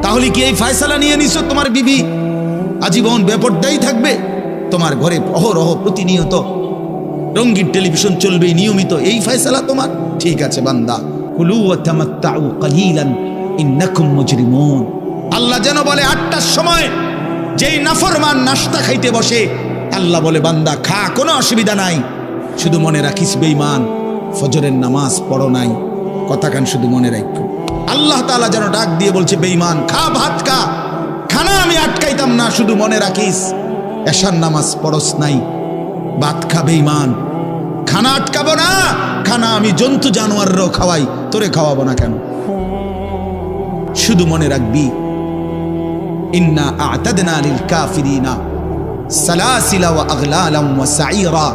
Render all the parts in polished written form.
তাহলে কি এই ফয়সালা নিয়ে নিছো তোমার বিবি আজীবন বেপরদাই থাকবে? তোমার ঘরে অহরহ প্রতিনিয়ত রঙিন টেলিভিশন চলবে নিয়মিত, এই ফয়সালা তোমার? ঠিক আছে বান্দা, কুলু ওয়া তামাত্তাউ কালিলান ইন্নাকুম মুজরিমুন। আল্লাহ যেন বলে 8টার সময় যেই নাফরমান নাস্তা খাইতে বসে, আল্লাহ বলে বান্দা খা, কোনো অসুবিধা নাই, শুধু মনে রাখিস বেঈমান ফজরের নামাজ পড়ো নাই, কথা কান শুধু মনে রাখো। আল্লাহ তাআলা যেন ডাক দিয়ে বলছে বেঈমান খা, ভাত খা, খানা আমি আটকাইতাম না, শুধু মনে রাখিস এশার নামাজ পড়স নাই, ভাত খা বেঈমান, খানা আটকাবো না, খানা আমি জন্তু জানোয়াররাও খাওয়াই, তোরে খাওয়াবো না কেন? শুধু মনে রাখবি ইন্না আ'তাদনা লিল কাফিরিনা সালাসিলা ওয়া আগলালাম ওয়া সাইরা।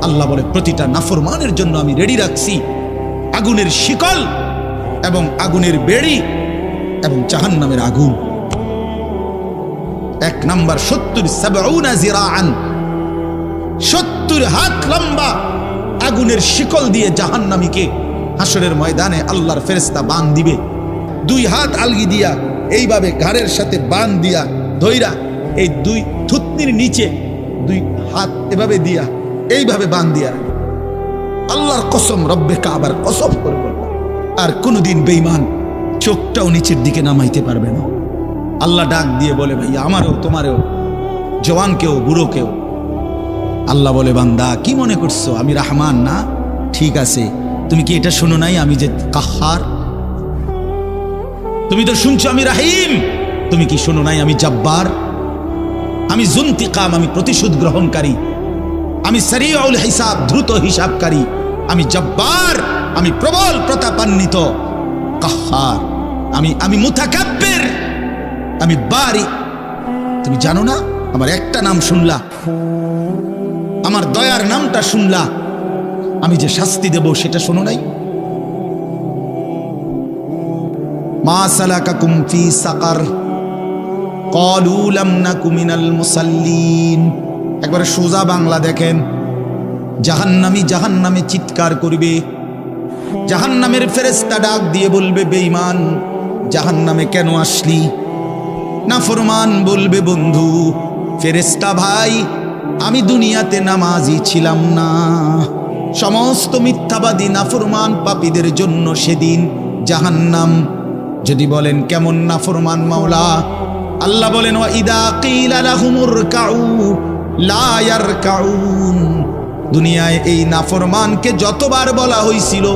আল্লাহ বলে প্রতিটা নাফরমানের জন্য আমি রেডি রাখছি আগুনের শিকল এবং আগুনের বেড়ি এবং জাহান্নামের আগুন। 1 নাম্বার 70 জিরাআন, 70 হাত লম্বা আগুনের শিকল দিয়ে জাহান্নামীকে হাসরের ময়দানে আল্লাহর ফেরেশতা বান দিবে। 2 হাত আলগি দিয়া এইভাবে ঘাড়ের সাথে বান দিয়া ধইরা, এই 2 থুতনির নিচে 2 হাত এভাবে দিয়া এইভাবে বান দিয়া, আল্লাহর কসম, রব্বে কাবার কসম করে বললাম, আর কোনোদিন বেঈমান চোখটাও নিচের দিকে নামাইতে পারবে না। আল্লাহ ডাক দিয়ে বলে ভাইয়া আমারও তোমারও, জওয়ানকেও বুড়োকেও। আল্লাহ বলে বান্দা কি মনে করছো আমি রহমান না? ঠিক আছে, তুমি কি এটা শোনো নাই আমি যে কাহ্হার? তুমি তো শুনছো আমি রাহিম, তুমি কি শোনো নাই আমি জব্বার? আমি জুনতিকাম, আমি প্রতিশোধ গ্রহণকারী, আমি সারিউল হিসাব, দ্রুত হিসাবকারী, আমি জব্বার, আমি প্রবল প্রতাপান্বিত, কাহ্হার, আমি মুতাকাব্বির, আমি বারি। তুমি জানো না আমার একটা নাম শুনলা, আমার দয়ার নামটা শুনলা, আমি যে শাস্তি দেব সেটা শোনো নাই? মা সালাকাকুম ফি সাকার ক্বালু লাম নাকু মিনাল মুসাল্লিন। একবারে সোজা বাংলা দেখেন, জাহান্নামী জাহান্নামে চিৎকার করবে, জাহান্নামের ফেরেশতা ডাক দিয়ে বলবে বেঈমান জাহান্নামে কেন আসলি? নাফরমান বলবে বন্ধু ফেরেশতা ভাই আমি দুনিয়াতে নামাজি ছিলাম না। সমস্ত মিথ্যাবাদী নাফরমান পাপীদের জন্য সেদিন জাহান্নাম। যদি বলেন কেমন নাফরমান মাওলা? আল্লাহ বলেন ওয়া ইদা কিলা লাহুমুর কাউ লা ইয়ারকাউন। দুনিয়ায় এই নাফরমানকে যতবার বলা হয়েছিল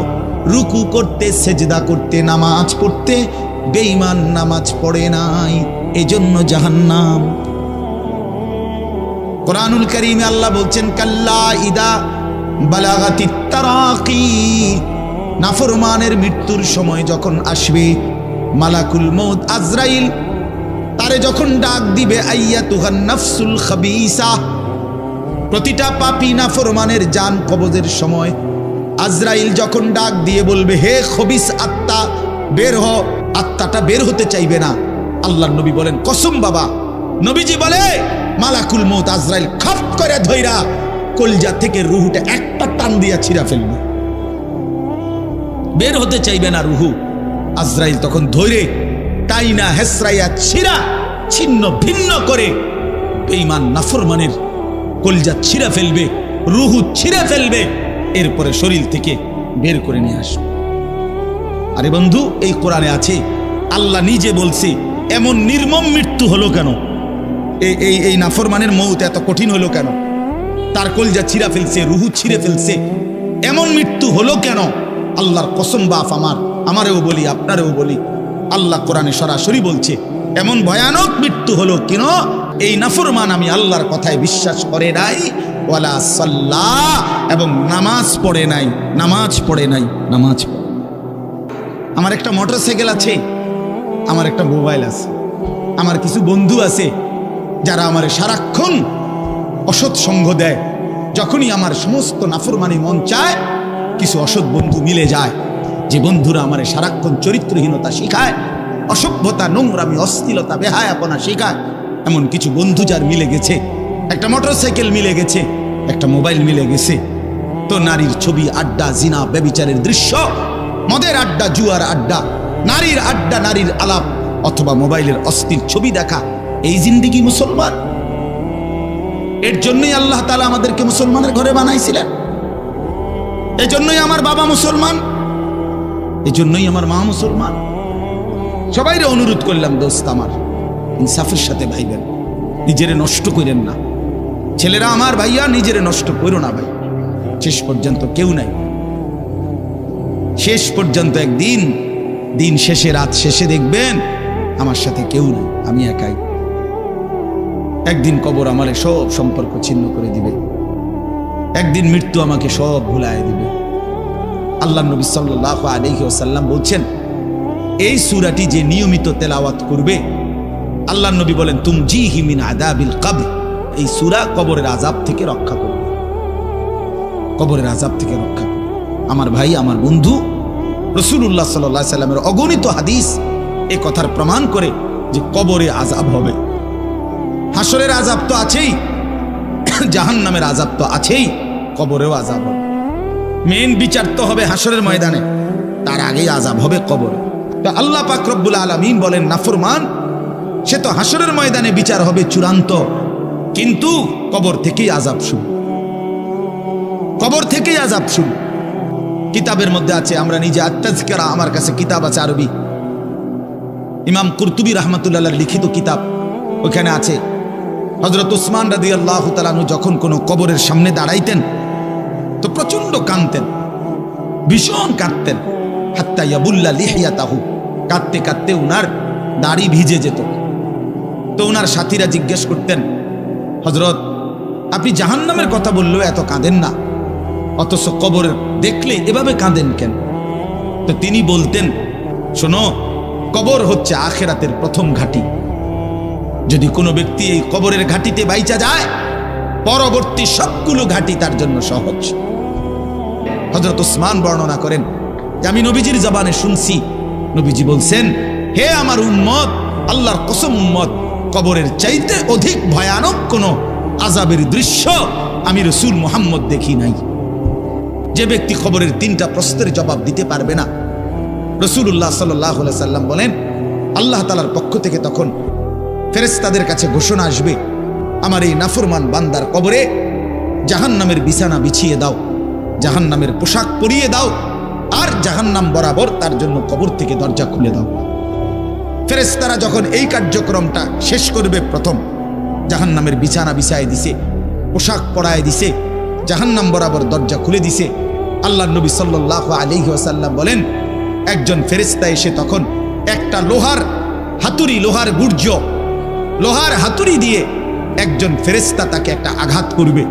রুকু করতে, সেজদা করতে, নামাজ পড়তে, বেঈমান নামাজ পড়ে নাই, এজন্য জাহান্নাম। কোরআনুল কারীমে আল্লাহ বলছেন কাল্লা ইদা বালাগাতিত তারাকি। নাফরমানের মৃত্যুর সময় যখন আসবে, মালাকুল মউত আজরাইল তারে যখন ডাক দিবে আইয়াতুহান নাফসুল খাবিসা, প্রতিটা পাপী নাফরমানের জান কবজের সময় আজরাইল যখন ডাক দিয়ে বলবে হে খবিস আত্মা বের হ, আত্মাটা বের হতে চাইবে না। আল্লাহর নবী বলেন কসম বাবা, নবীজি বলে মালাকুল মউত আজরাইল খপ করে ধইরা কলজা থেকে রুহুটা একটা টান দিয়া ছিঁড়া ফেলবে, বের হতে চাইবে না রুহু। আজরাইল তখন ধৈরে টাইনা হেসরাইয়া ছিঁড়া ছিন্ন ভিন্ন করে বেঈমান নাফরমানের কলজা ছিঁড়া ফেলবে, রুহু ছিঁড়া ফেলবে, এরপরে শরীর থেকে বের করে নিয়ে আসবে। আরে বন্ধু এই কোরআনে আছে, আল্লাহ নিজে বলছে এমন নির্মম মৃত্যু হলো কেন? এই নাফরমানের মউত এত কঠিন হলো কেন? তার কলজা ছিঁড়া ফেলছে, রুহু ছিঁড়ে ফেলছে, এমন মৃত্যু হলো কেন? আল্লাহর কসম বাপ আমারেও বলি আপনারেও বলি, আল্লাহ কোরআনে সরাসরি বলছে এমন ভয়ানক মৃত্যু হলো কেন? এই নাফরমান আমি আল্লাহর কথায় বিশ্বাস করে নাই, ওয়ালা সাল্লাহ, এবং নামাজ পড়ে নাই, নামাজ পড়ে নাই, নামাজ পড়ে। আমার একটা মোটরসাইকেল আছে, আমার একটা মোবাইল আছে, আমার কিছু বন্ধু আছে যারা আমার সারাক্ষণ অসৎ সঙ্গ দেয়। যখনই আমার সমস্ত নাফরমানি মন চায়, কিছু অসৎ বন্ধু মিলে যায়, যে বন্ধুরা আমার সারাক্ষণ চরিত্রহীনতা শিখায়, অসভ্যতা, নোংরামি, অশ্লীলতা, বেহায়াপনা শিখায়। এমন কিছু বন্ধু যার মিলে গেছে, একটা মোটরসাইকেল মিলে গেছে, একটা মোবাইল মিলে গেছে, তো নারীর ছবি, আড্ডা, জিনা, ব্যভিচারের দৃশ্য, মদের আড্ডা, জুয়ার আড্ডা, নারীর আড্ডা, নারীর আলাপ, অথবা মোবাইলের অস্থির ছবি দেখা, এই জিন্দেগি মুসলমান? এর জন্যই আল্লাহ তাআলা আমাদেরকে মুসলমানের ঘরে বানাইছিলেন। এই জন্যই আমার বাবা মুসলমান, এই জন্যই আমার মা মুসলমান। সবাইরে অনুরোধ করলাম, দোস্ত আমার, ইনসাফের সাথে ভাইবেন, নিজেরে নষ্ট করেন না। ছেলেরা আমার, ভাইয়া, নিজেরে নষ্ট করো না ভাই। শেষ পর্যন্ত কেউ নাই, শেষ পর্যন্ত একদিন, দিন শেষে, রাত শেষে দেখবেন আমার সাথে কেউ নেই, আমি একাই। একদিন কবর আমারে সব সম্পর্ক ছিন্ন করে দিবে, একদিন মৃত্যু আমাকে সব ভুলায় দিবে। আল্লাহ নবী সাল্লাল্লাহু আলাইহি ওয়াসাল্লাম বলছেন, এই সূরাটি যে নিয়মিত তেলাওয়াত করবে, আল্লাহ নবী বলেন, তুমজিহি মিন আযাবিল কবর, এই সূরা কবরের আযাব থেকে রক্ষা করবে, কবরের আযাব থেকে রক্ষা করবে। আমার ভাই, আমার বন্ধু, রাসূলুল্লাহ সাল্লাল্লাহু আলাইহি সাল্লামের অগণিত হাদিস এই কথার প্রমাণ করে যে কবরে আযাব হবে। হাসরের আযাব তো আছেই, জাহান্নামের আযাব তো আছেই, কবরেও আযাব হবে। মেন বিচার তো হবে হাসরের ময়দানে, তার আগেই আযাব হবে কবরে। তো আল্লাহ পাক রব্বুল আলামিন বলেন, নাফরমান সে তো হাসরের ময়দানে বিচার হবে চূড়ান্ত, কিন্তু কবর থেকেই আযাব শুরু, কবর থেকেই আযাব শুরু। কিতাবের মধ্যে আছে, আমরা নিজে আত-তাযকিরা, আমার কাছে কিতাব আছে আরবি, ইমাম কুরতুবী রাহমাতুল্লাহ লিখিত কিতাব, ওখানে আছে হযরত উসমান রাদিয়াল্লাহু তাআলা আনহু যখন কোনো কবরের সামনে দাঁড়াইতেন তো প্রচন্ড কাঁদতেন, ভীষণ কাঁদতেন। হাত্তা ইয়াবুল্লা লিহিয়াতাহু, কাঁদতে কাঁদতে উনার দাড়ি ভিজে যেত। তো উনার সাথীরা জিজ্ঞেস করতেন, হযরত আপনি জাহান্নামের কথা বললেও এত কাঁদেন না, অথচ কবর দেখলে এভাবে কাঁদেন কেন? তো তিনি বলতেন, শোনো, কবর হচ্ছে আখিরাতের প্রথম ঘাঁটি। যদি কোনো ব্যক্তি এই কবরের ঘাঁটিতে বাইচা যায়, পরবর্তী সবগুলো ঘাঁটি তার জন্য সহজ। হযরত উসমান বর্ণনা করেন যে আমি নবীজির জবানে শুনছি, নবীজি বলছেন, হে আমার উম্মত, আল্লাহর কসম উম্মত, কবরের চাইতে অধিক ভয়ানক কোন আযাবের দৃশ্য আমি রাসূল মুহাম্মদ দেখি নাই। যে ব্যক্তি কবরের 3টা প্রশ্নের জবাব দিতে পারবে না, রাসূলুল্লাহ সাল্লাল্লাহু আলাইহি সাল্লাম বলেন, আল্লাহ তাআলার পক্ষ থেকে তখন ফেরেশতাদের কাছে ঘোষণা আসবে, আমার এই নাফরমান বান্দার কবরে জাহান্নামের বিছানা বিছিয়ে দাও, জাহান্নামের পোশাক পরিয়ে দাও, আর জাহান্নাম বরাবর তার জন্য কবর থেকে দরজা খুলে দাও। ফেরেশতারা যখন এই কার্যক্রমটা শেষ করবে, প্রথম জাহান্নামের বিছানা বিছায় দিছে, পোশাক পরায় দিছে, জাহান্নাম বরাবর দরজা খুলে দিছে, আল্লাহর নবী সাল্লাল্লাহু আলাইহি ওয়াসাল্লাম বলেন, একজন ফেরেশতা এসে তখন একটা লোহার হাতুড়ি, লোহার গুর্জ, লোহার হাতুড়ি দিয়ে একজন ফেরেশতা তাকে একটা আঘাত করবে,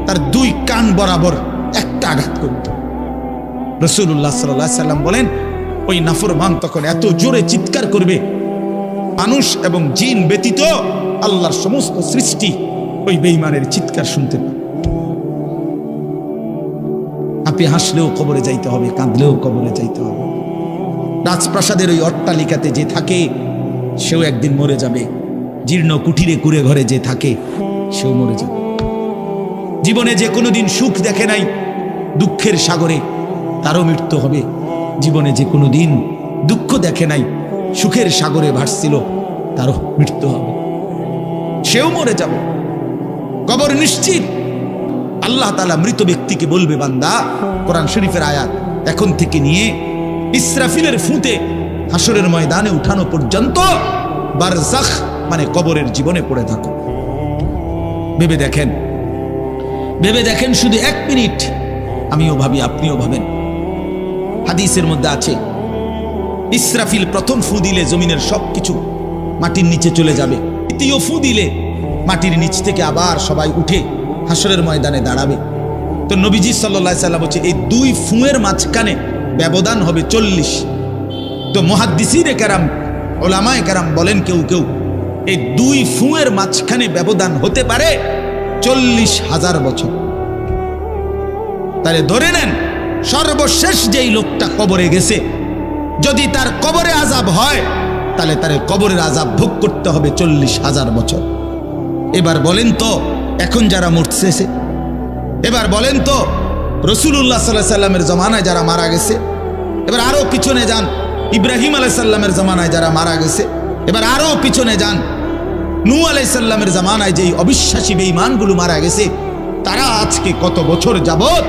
তার 2 কান বরাবর একটা আঘাত করবে। রাসূলুল্লাহ সাল্লাল্লাহু আলাইহি সাল্লাম বলেন, ওই নাফরমান তখন এত জোরে চিৎকার করবে, মানুষ এবং জিন ব্যতীত আল্লাহর সমস্ত সৃষ্টি ওই বেঈমানের চিৎকার শুনতে পাবে। আপনি হাসলেও কবরে যাইতে হবে, কাঁদলেও কবরে যাইতে হবে। রাজপ্রাসাদের ওই অট্টালিকাতে যে থাকে সেও একদিন মরে যাবে, জীর্ণ কুঠিরে কুড়ে ঘরে যে থাকে সেও মরে যাবে। জীবনে যে কোনোদিন সুখ দেখে নাই, দুঃখের সাগরে, তারও মৃত্যু হবে। জীবনে যে কোনোদিন দুঃখ দেখে নাই, সুখের সাগরে ভাসছিল, তারও মৃত্যু হবে, সেও মরে যাবে। কবর নিশ্চিত। আল্লাহ তাআলা মৃত ব্যক্তিকে বলবে, বান্দা, কোরআন শরীফের আয়াত, এখন থেকে নিয়ে ইসরাফিলের ফুঁতে হাসরের ময়দানে উঠানো পর্যন্ত বারজাখ মানে কবরের জীবনে পড়ে থাকো। ভেবে দেখেন, ভেবে দেখেন, শুধু 1 মিনিট। আমিও ভাবি, আপনিও ভাবেন। হাদিসের মধ্যে আছে, ইসরাফিল প্রথম ফু দিলে জমিনের সবকিছু মাটির নিচে চলে যাবে, দ্বিতীয় ফু দিলে মাটির নিচ থেকে আবার সবাই উঠে হাসরের ময়দানে দাঁড়াবে। তো নবীজি সাল্লাল্লাহু আলাইহি সাল্লাম বলছে, এই 2 ফুঁয়ের মাঝখানে ব্যবধান হবে 40। তো মুহাদ্দিসিনে কেরাম, উলামায়ে কেরাম বলেন, কেউ কেউ এই 2 ফুঁয়ের মাঝখানে ব্যবধান হতে পারে 40,000 বছর। তাহলে ধরে নেন, সর্বশেষ যেই লোকটা কবরে গেছে, যদি তার কবরে আযাব হয়, তাহলে তার কবরের আযাব ভোগ করতে হবে 40,000 বছর। এবার বলেন তো, এখন যারা মরতেছে, এবার বলেন তো, রাসূলুল্লাহ সাল্লাল্লাহু আলাইহি সাল্লামের জমানায় যারা মারা গেছে, এবার আরো পিছনে যান, ইব্রাহিম আলাইহিস সালামের জমানায় যারা মারা গেছে, এবার আরো পিছনে যান, নূহ আলাইহিস সালামের জামানায় যেই অবিশ্বাসী বেঈমানগুলো মারা গেছে, তারা আজকে কত বছর যাবত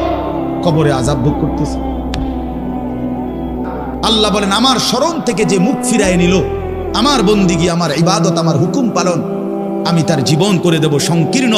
কবরে আযাব ভোগ করতেছে। আল্লাহ বলেন, আমার শরণ থেকে যে মুখ ফিরায় নিল, আমার বন্দিগি, আমার ইবাদত, আমার হুকুম পালন, আমি তার জীবন করে দেব সংকীর্ণ।